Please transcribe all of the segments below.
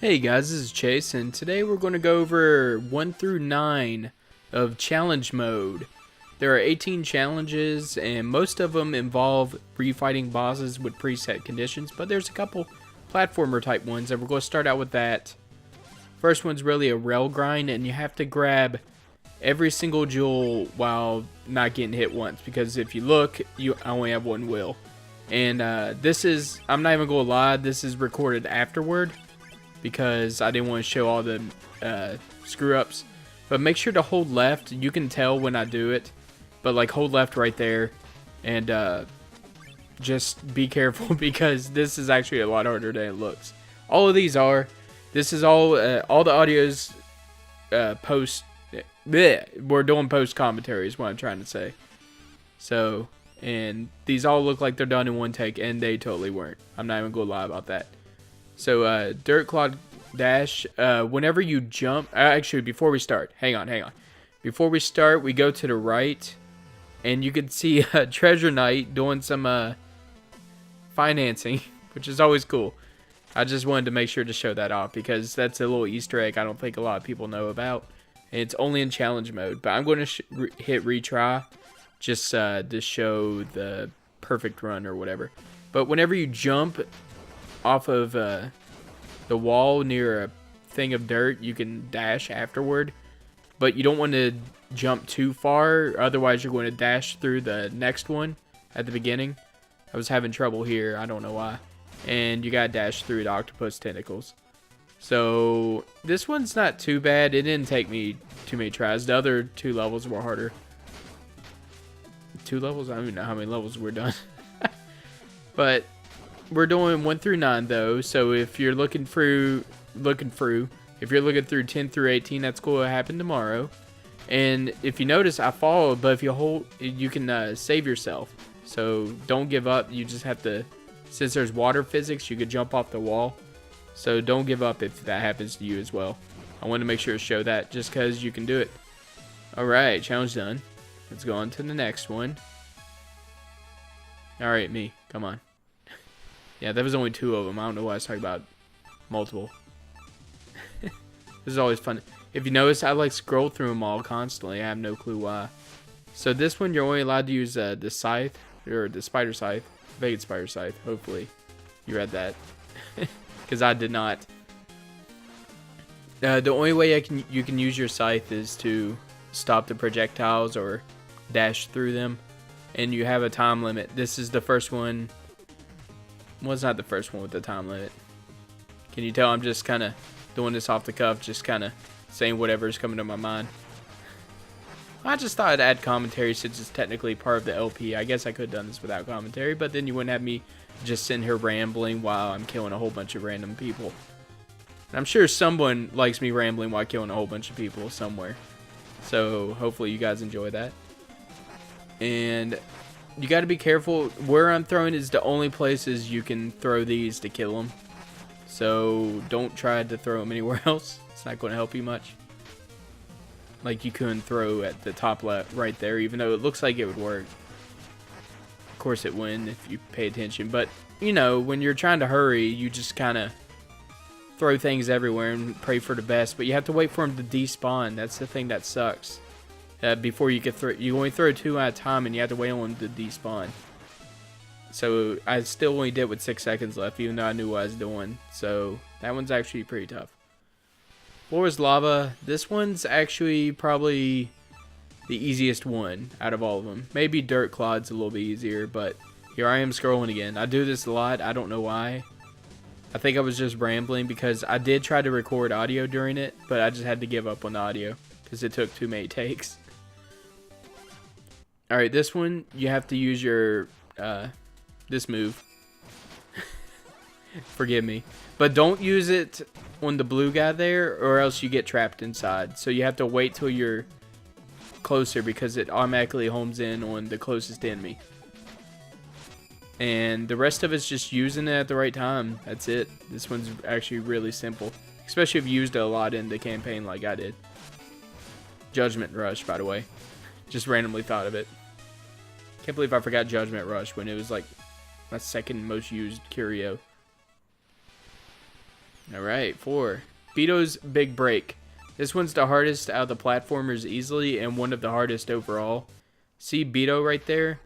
Hey guys, this is Chase, and today we're going to go over 1 through 9 of challenge mode. There are 18 challenges, and most of them involve refighting bosses with preset conditions, but there's a couple platformer type ones, and we're going to start out with that. First one's really a rail grind, and you have to grab every single jewel while not getting hit once, because if you look, you only have one wheel. And this is, I'm not even going to lie, this is recorded afterward, because I didn't want to show all the screw ups. But make sure to hold left. You can tell when I do it, but like hold left right there, and just be careful because this is actually a lot harder than it looks. All of these are. This is all the audio's post. Bleh, we're doing post commentary is what I'm trying to say. So, and these all look like they're done in one take, and they totally weren't. I'm not even gonna lie about that. So, Dirt Clod dash, whenever you jump, actually, before we start, hang on. Before we start, we go to the right, and you can see Treasure Knight doing some, financing, which is always cool. I just wanted to make sure to show that off, because that's a little Easter egg I don't think a lot of people know about. And it's only in challenge mode, but I'm going to hit retry, just to show the perfect run or whatever. But whenever you jump off of the wall near a thing of dirt, you can dash afterward, but you don't want to jump too far, otherwise you're going to dash through the next one at the beginning. I was having trouble here, I don't know why. And you gotta dash through the octopus tentacles. So this one's not too bad. It didn't take me too many tries. The other two levels were harder. 2 levels? I don't even know how many levels we're done. But we're doing 1 through 9 though, so if you're looking through, if you're looking through 10 through 18, that's going to happen tomorrow. And if you notice, I followed, but if you hold, you can save yourself. So don't give up. You just have to, since there's water physics, you could jump off the wall. So don't give up if that happens to you as well. I want to make sure to show that just because you can do it. Alright, challenge done. Let's go on to the next one. Alright, me. Come on. Yeah, there was only 2 of them. I don't know why I was talking about multiple. This is always fun. If you notice, I like scroll through them all constantly. I have no clue why. So this one, you're only allowed to use the scythe, or the spider scythe. I think it's spider scythe. Hopefully, you read that, because I did not. The only way you can use your scythe is to stop the projectiles or dash through them, and you have a time limit. This is the first one. Well, it's not the first one with the time limit. Can you tell I'm just kind of doing this off the cuff, just kind of saying whatever's coming to my mind? I just thought I'd add commentary since it's technically part of the LP. I guess I could have done this without commentary, but then you wouldn't have me just sitting here rambling while I'm killing a whole bunch of random people. And I'm sure someone likes me rambling while killing a whole bunch of people somewhere. So hopefully you guys enjoy that. And you got to be careful. Where I'm throwing is the only places you can throw these to kill them. So don't try to throw them anywhere else. It's not going to help you much. Like you couldn't throw at the top left right there, even though it looks like it would work. Of course it wouldn't if you pay attention. But, you know, when you're trying to hurry, you just kind of throw things everywhere and pray for the best. But you have to wait for them to despawn. That's the thing that sucks. Before you get through, you only throw 2 at a time, and you have to wait on them to despawn. So I still only did with 6 seconds left, even though I knew what I was doing. So that one's actually pretty tough. Floor is lava. This one's actually probably the easiest one out of all of them. Maybe Dirt Clod's a little bit easier, but here I am scrolling again. I do this a lot. I don't know why. I think I was just rambling because I did try to record audio during it, but I just had to give up on the audio because it took too many takes. Alright, this one, you have to use your, this move. Forgive me. But don't use it on the blue guy there, or else you get trapped inside. So you have to wait till you're closer, because it automatically homes in on the closest enemy. And the rest of it's just using it at the right time. That's it. This one's actually really simple. Especially if you used it a lot in the campaign like I did. Judgment Rush, by the way. Just randomly thought of it. Can't believe I forgot Judgment Rush when it was like my second most used curio. Alright, 4. Beto's Big Break. This one's the hardest out of the platformers easily, and one of the hardest overall. See Beto right there?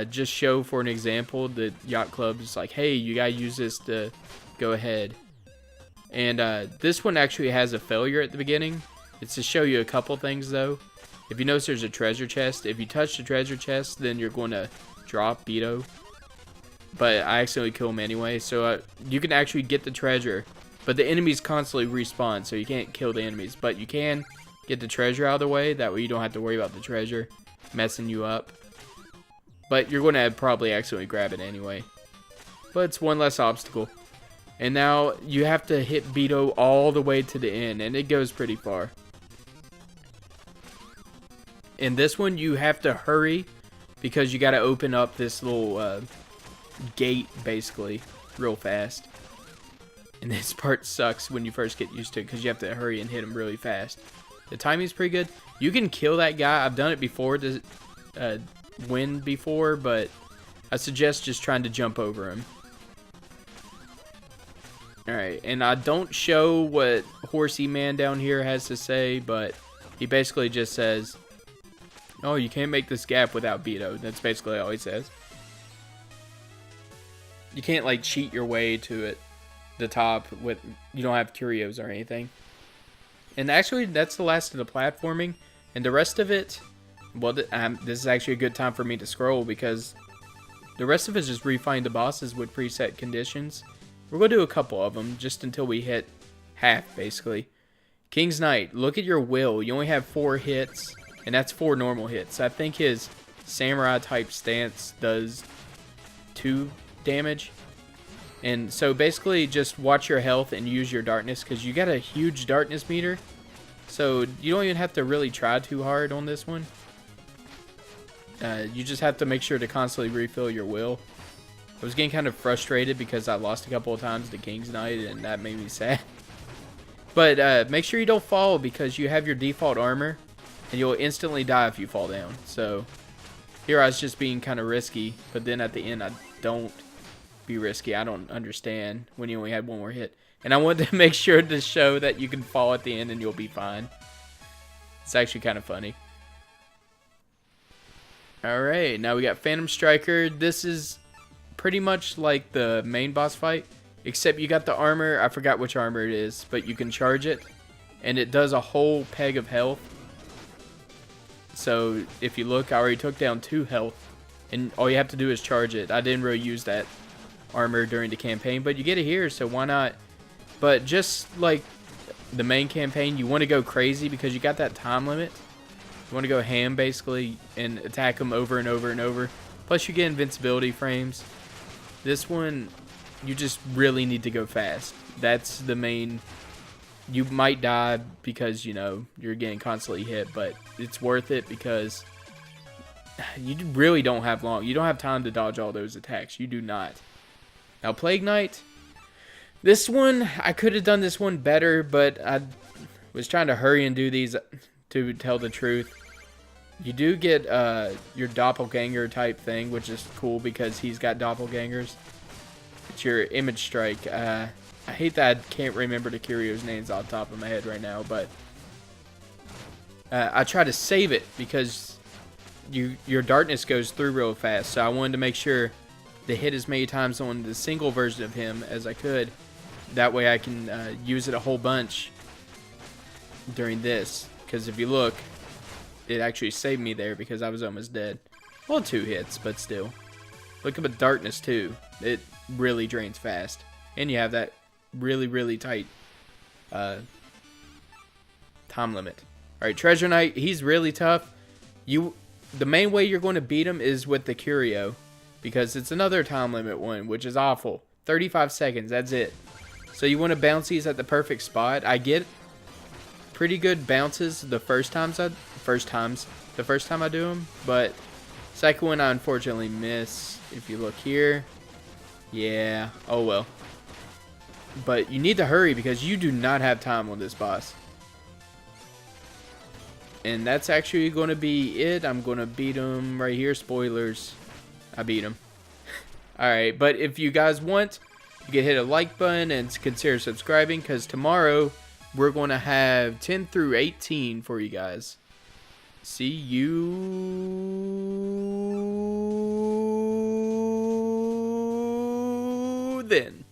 Just show for an example that Yacht Club is like, hey, you gotta use this to go ahead. And this one actually has a failure at the beginning. It's to show you a couple things though. If you notice there's a treasure chest, if you touch the treasure chest, then you're going to drop Beto. But I accidentally kill him anyway, so you can actually get the treasure. But the enemies constantly respawn, so you can't kill the enemies. But you can get the treasure out of the way, that way you don't have to worry about the treasure messing you up. But you're going to probably accidentally grab it anyway. But it's one less obstacle. And now you have to hit Beto all the way to the end, and it goes pretty far. In this one, you have to hurry because you got to open up this little gate, basically, real fast. And this part sucks when you first get used to it because you have to hurry and hit him really fast. The timing's pretty good. You can kill that guy. I've done it before to win before, but I suggest just trying to jump over him. Alright, and I don't show what Horsey Man down here has to say, but he basically just says, oh, you can't make this gap without Beto. That's basically all he says. You can't, like, cheat your way to it, the top, with, you don't have curios or anything. And actually, that's the last of the platforming, and the rest of it, well, this is actually a good time for me to scroll, because the rest of it is just refine the bosses with preset conditions. We're going to do a couple of them, just until we hit half, basically. King's Knight, look at your will. You only have 4 hits, and that's 4 normal hits. I think his samurai-type stance does 2 damage. And so, basically, just watch your health and use your darkness, because you got a huge darkness meter. So, you don't even have to really try too hard on this one. You just have to make sure to constantly refill your will. I was getting kind of frustrated because I lost a couple of times to King's Knight, and that made me sad. But make sure you don't fall because you have your default armor, and you'll instantly die if you fall down. So here I was just being kind of risky, but then at the end I don't be risky. I don't understand when you only had 1 more hit. And I wanted to make sure to show that you can fall at the end and you'll be fine. It's actually kind of funny. Alright, now we got Phantom Striker. This is pretty much like the main boss fight, except you got the armor. I forgot which armor it is, but you can charge it, and it does a whole peg of health. So if you look, I already took down 2 health, and all you have to do is charge it. I didn't really use that armor during the campaign, but you get it here, so why not? But just like the main campaign, you want to go crazy because you got that time limit. You want to go ham, basically, and attack them over and over and over. Plus, you get invincibility frames. This one, you just really need to go fast. That's the main... You might die because, you know, you're getting constantly hit, but it's worth it because you really don't have long. You don't have time to dodge all those attacks. You do not. Now, Plague Knight. This one, I could have done this one better, but I was trying to hurry and do these to tell the truth. You do get your doppelganger type thing, which is cool because he's got doppelgangers. It's your image strike. I hate that I can't remember the Curio's names off the top of my head right now, but I try to save it because your darkness goes through real fast. So I wanted to make sure to hit as many times on the single version of him as I could. That way I can use it a whole bunch during this. Because if you look, it actually saved me there because I was almost dead. Well, 2 hits, but still. Look at darkness too. It really drains fast. And you have that really, really tight time limit. Alright, Treasure Knight, he's really tough. The main way you're going to beat him is with the Curio. Because it's another time limit one, which is awful. 35 seconds, that's it. So you want to bounce these at the perfect spot. I get pretty good bounces the first time I do them, but second one I unfortunately miss. If you look here, yeah, oh well. But you need to hurry because you do not have time on this boss. And that's actually going to be it. I'm going to beat him right here. Spoilers. I beat him. Alright, but if you guys want, You can hit a like button and consider subscribing, because tomorrow we're going to have 10 through 18 for you guys. See you then.